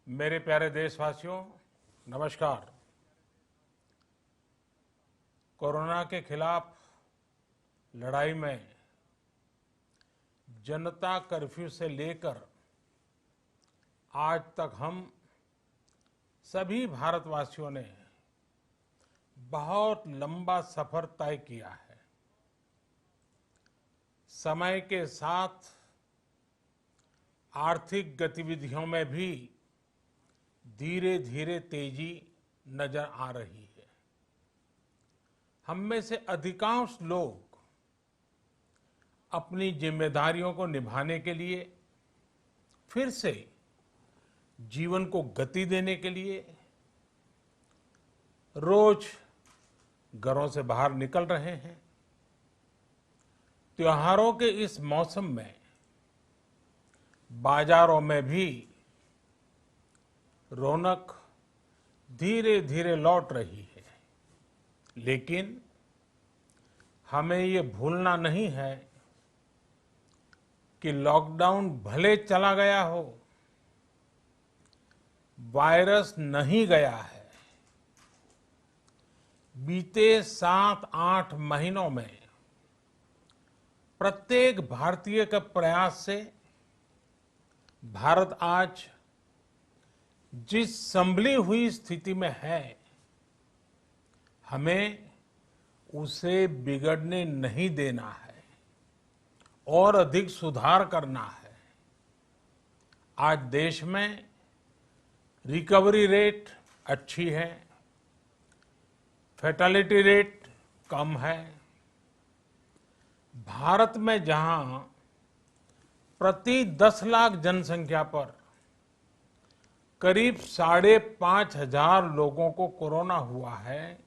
मेरे प्यारे देशवासियों, नमस्कार। कोरोना के खिलाफ लड़ाई में जनता कर्फ्यू से लेकर आज तक हम सभी भारतवासियों ने बहुत लंबा सफर तय किया है। समय के साथ आर्थिक गतिविधियों में भी धीरे धीरे तेजी नजर आ रही है। हम में से अधिकांश लोग अपनी जिम्मेदारियों को निभाने के लिए, फिर से जीवन को गति देने के लिए रोज घरों से बाहर निकल रहे हैं। त्योहारों के इस मौसम में बाजारों में भी रौनक धीरे धीरे लौट रही है, लेकिन हमें ये भूलना नहीं है कि लॉकडाउन भले चला गया हो, वायरस नहीं गया है। बीते 7-8 महीनों में प्रत्येक भारतीय के प्रयास से भारत आज जिस संभली हुई स्थिति में है, हमें उसे बिगड़ने नहीं देना है और अधिक सुधार करना है। आज देश में रिकवरी रेट अच्छी है, फैटेलिटी रेट कम है। भारत में जहां प्रति 10 लाख जनसंख्या पर करीब 5,500 लोगों को कोरोना हुआ है,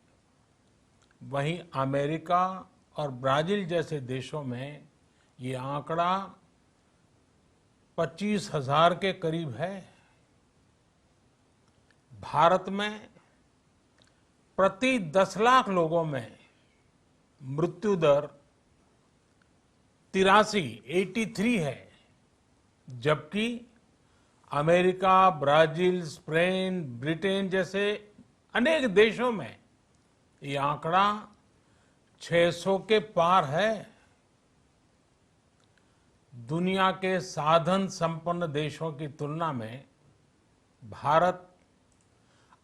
वहीं अमेरिका और ब्राजील जैसे देशों में ये आंकड़ा 25,000 के करीब है। भारत में प्रति 10 लाख लोगों में मृत्यु दर 83 है, जबकि अमेरिका, ब्राजील, स्पेन, ब्रिटेन जैसे अनेक देशों में ये आंकड़ा 600 के पार है। दुनिया के साधन संपन्न देशों की तुलना में भारत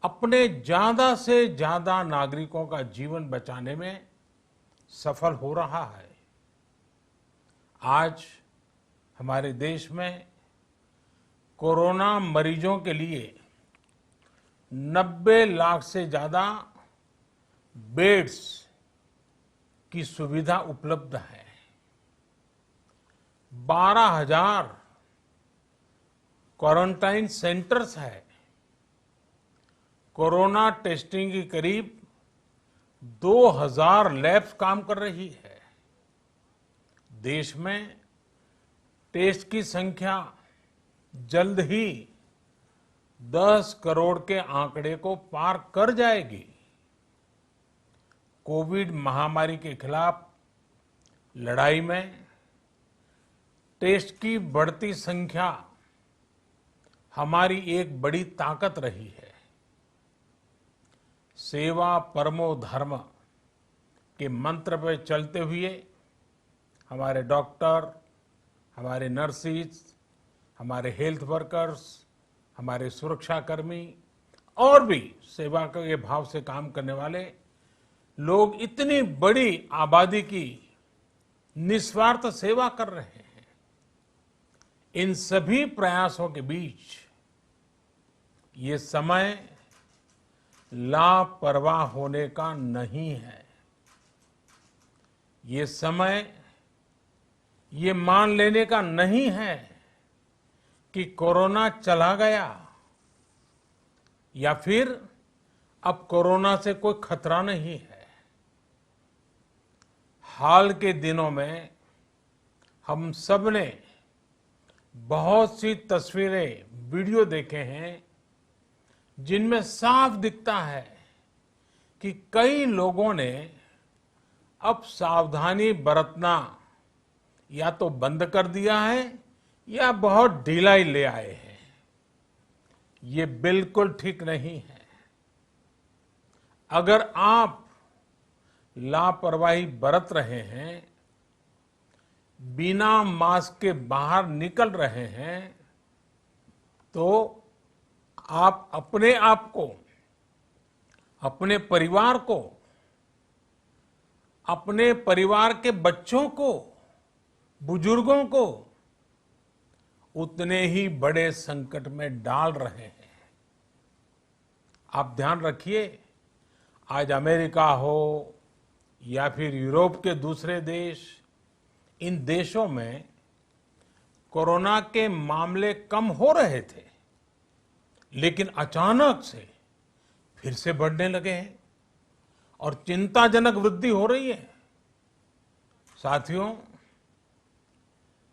अपने ज्यादा से ज्यादा नागरिकों का जीवन बचाने में सफल हो रहा है। आज हमारे देश में कोरोना मरीजों के लिए 90 लाख से ज्यादा बेड्स की सुविधा उपलब्ध है। 12,000 क्वारंटाइन सेंटर्स है। कोरोना टेस्टिंग की करीब 2,000 लैब्स काम कर रही है। देश में टेस्ट की संख्या जल्द ही 10 करोड़ के आंकड़े को पार कर जाएगी। कोविड महामारी के खिलाफ लड़ाई में टेस्ट की बढ़ती संख्या हमारी एक बड़ी ताकत रही है। सेवा परमो धर्म के मंत्र पर चलते हुए हमारे डॉक्टर, हमारे नर्सिस, हमारे हेल्थ वर्कर्स, हमारे सुरक्षाकर्मी और भी सेवा के भाव से काम करने वाले लोग इतनी बड़ी आबादी की निस्वार्थ सेवा कर रहे हैं। इन सभी प्रयासों के बीच ये समय लापरवाह होने का नहीं है। ये समय ये मान लेने का नहीं है कि कोरोना चला गया या फिर अब कोरोना से कोई खतरा नहीं है। हाल के दिनों में हम सब ने बहुत सी तस्वीरें, वीडियो देखे हैं जिनमें साफ दिखता है कि कई लोगों ने अब सावधानी बरतना या तो बंद कर दिया है या बहुत ढिलाई ले आए हैं। ये बिल्कुल ठीक नहीं है। अगर आप लापरवाही बरत रहे हैं, बिना मास्क के बाहर निकल रहे हैं, तो आप अपने आप को, अपने परिवार को, अपने परिवार के बच्चों को, बुजुर्गों को उतने ही बड़े संकट में डाल रहे हैं। आप ध्यान रखिए, आज अमेरिका हो या फिर यूरोप के दूसरे देश, इन देशों में कोरोना के मामले कम हो रहे थे, लेकिन अचानक से फिर से बढ़ने लगे हैं और चिंताजनक वृद्धि हो रही है। साथियों,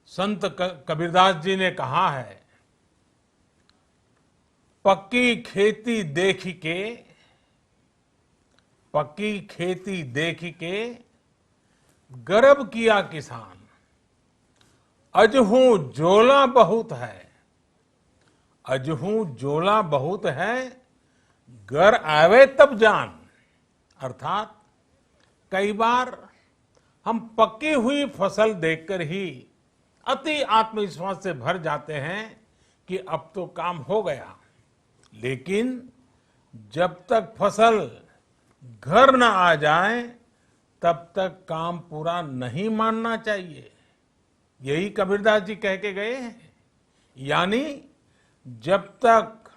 संत कबीरदास जी ने कहा है, पक्की खेती देख के, पक्की खेती देख के गर्व किया किसान, अजहू जोला बहुत है, अजहू जोला बहुत है, घर आवे तब जान। अर्थात कई बार हम पकी हुई फसल देखकर ही अति आत्मविश्वास से भर जाते हैं कि अब तो काम हो गया, लेकिन जब तक फसल घर न आ जाए तब तक काम पूरा नहीं मानना चाहिए। यही कबीरदास जी कह के गए हैं। यानी जब तक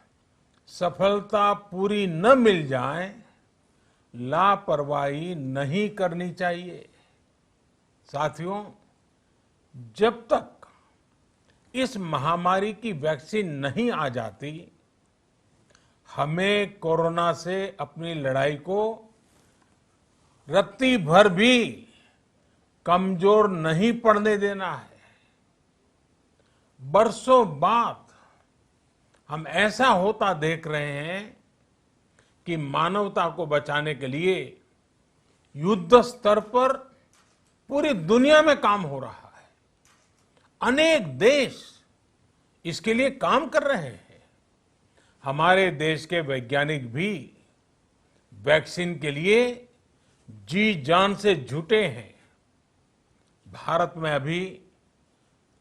सफलता पूरी न मिल जाए, लापरवाही नहीं करनी चाहिए। साथियों, जब तक इस महामारी की वैक्सीन नहीं आ जाती, हमें कोरोना से अपनी लड़ाई को रत्ती भर भी कमजोर नहीं पड़ने देना है। बरसों बाद हम ऐसा होता देख रहे हैं कि मानवता को बचाने के लिए युद्ध स्तर पर पूरी दुनिया में काम हो रहा है। अनेक देश इसके लिए काम कर रहे हैं। हमारे देश के वैज्ञानिक भी वैक्सीन के लिए जी जान से जुटे हैं। भारत में अभी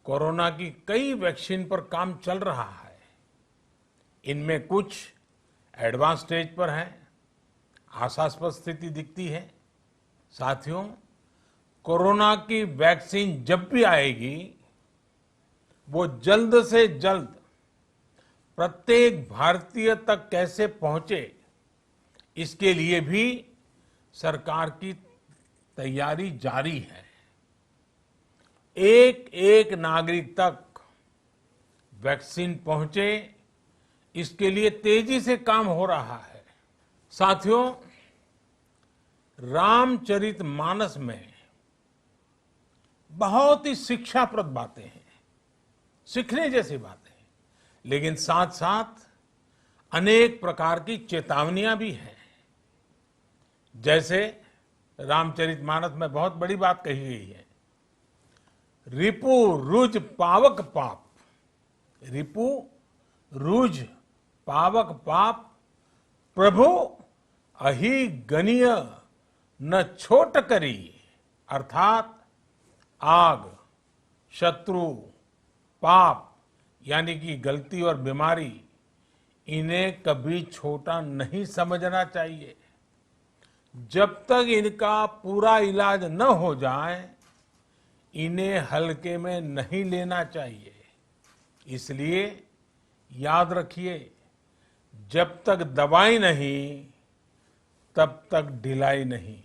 कोरोना की कई वैक्सीन पर काम चल रहा है। इनमें कुछ एडवांस स्टेज पर है, आशास्पद स्थिति दिखती है। साथियों, कोरोना की वैक्सीन जब भी आएगी, वो जल्द से जल्द प्रत्येक भारतीय तक कैसे पहुंचे, इसके लिए भी सरकार की तैयारी जारी है। एक एक नागरिक तक वैक्सीन पहुंचे, इसके लिए तेजी से काम हो रहा है। साथियों, रामचरितमानस में बहुत ही शिक्षाप्रद बातें हैं, सीखने जैसी बातें हैं, लेकिन साथ साथ अनेक प्रकार की चेतावनियां भी हैं। जैसे रामचरितमानस में बहुत बड़ी बात कही गई है, रिपु रुज पावक पाप, रिपु रुज पावक पाप, प्रभु अहि गनीय न छोट करी। अर्थात आग, शत्रु, पाप यानी कि गलती और बीमारी, इन्हें कभी छोटा नहीं समझना चाहिए। जब तक इनका पूरा इलाज न हो जाए, इन्हें हल्के में नहीं लेना चाहिए। इसलिए याद रखिए, जब तक दवाई नहीं, तब तक ढिलाई नहीं।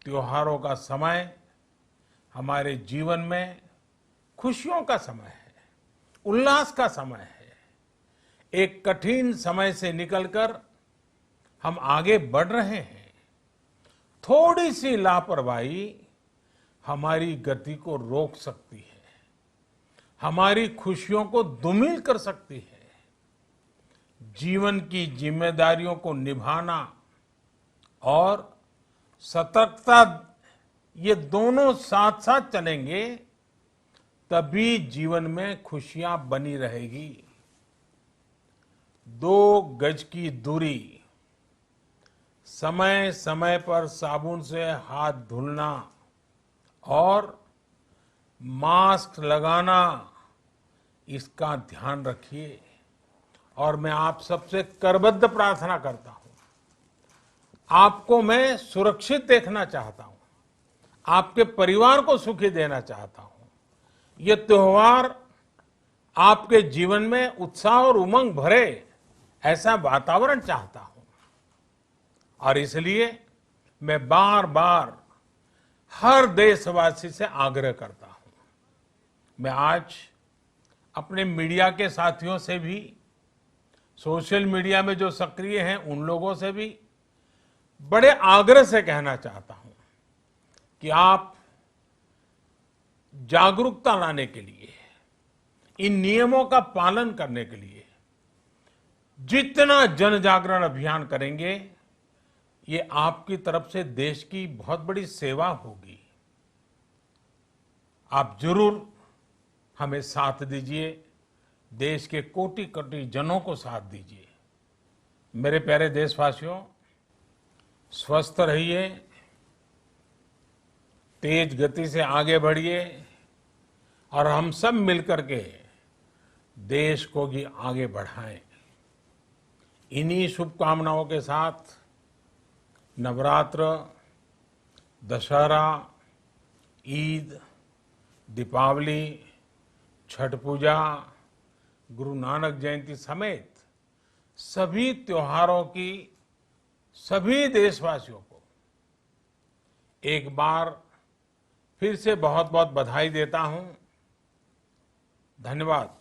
त्योहारों का समय हमारे जीवन में खुशियों का समय है, उल्लास का समय है। एक कठिन समय से निकलकर हम आगे बढ़ रहे हैं। थोड़ी सी लापरवाही हमारी गति को रोक सकती है, हमारी खुशियों को धूमिल कर सकती है। जीवन की जिम्मेदारियों को निभाना और सतर्कता, ये दोनों साथ साथ चलेंगे, तभी जीवन में खुशियां बनी रहेगी। 2 गज की दूरी, समय समय पर साबुन से हाथ धुलना और मास्क लगाना, इसका ध्यान रखिए। और मैं आप सबसे करबद्ध प्रार्थना करता हूं, आपको मैं सुरक्षित देखना चाहता हूं, आपके परिवार को सुखी देना चाहता हूं। ये त्योहार आपके जीवन में उत्साह और उमंग भरे, ऐसा वातावरण चाहता हूं। और इसलिए मैं बार बार हर देशवासी से आग्रह करता हूं। मैं आज अपने मीडिया के साथियों से भी, सोशल मीडिया में जो सक्रिय हैं उन लोगों से भी बड़े आग्रह से कहना चाहता हूं कि आप जागरूकता लाने के लिए, इन नियमों का पालन करने के लिए जितना जन जागरण अभियान करेंगे, ये आपकी तरफ से देश की बहुत बड़ी सेवा होगी। आप जरूर हमें साथ दीजिए, देश के कोटि कोटि जनों को साथ दीजिए। मेरे प्यारे देशवासियों, स्वस्थ रहिए, तेज गति से आगे बढ़िए और हम सब मिलकर के देश को भी आगे बढ़ाएं। इन्हीं शुभकामनाओं के साथ नवरात्र, दशहरा, ईद, दीपावली, छठ पूजा, गुरु नानक जयंती समेत सभी त्योहारों की सभी देशवासियों को एक बार फिर से बहुत बहुत बधाई देता हूं। धन्यवाद।